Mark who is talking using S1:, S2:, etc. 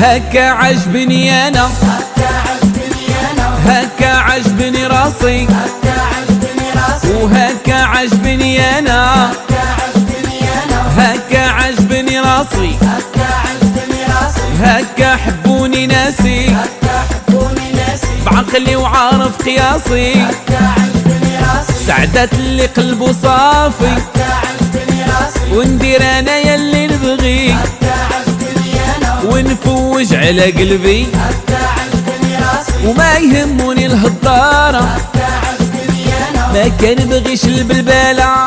S1: هكا عجبني انا، هكا عجبني راسي، وهكا عجبني انا، هكا عجبني راسي، هكا حبوني ناسي، بعقلي وعارف قياسي، سعدت اللي قلبه صافي، وندير انا يلي نبغي، ونفوج على قلبي، وما يهموني الهضارة، ما كان بغيش البلبالة.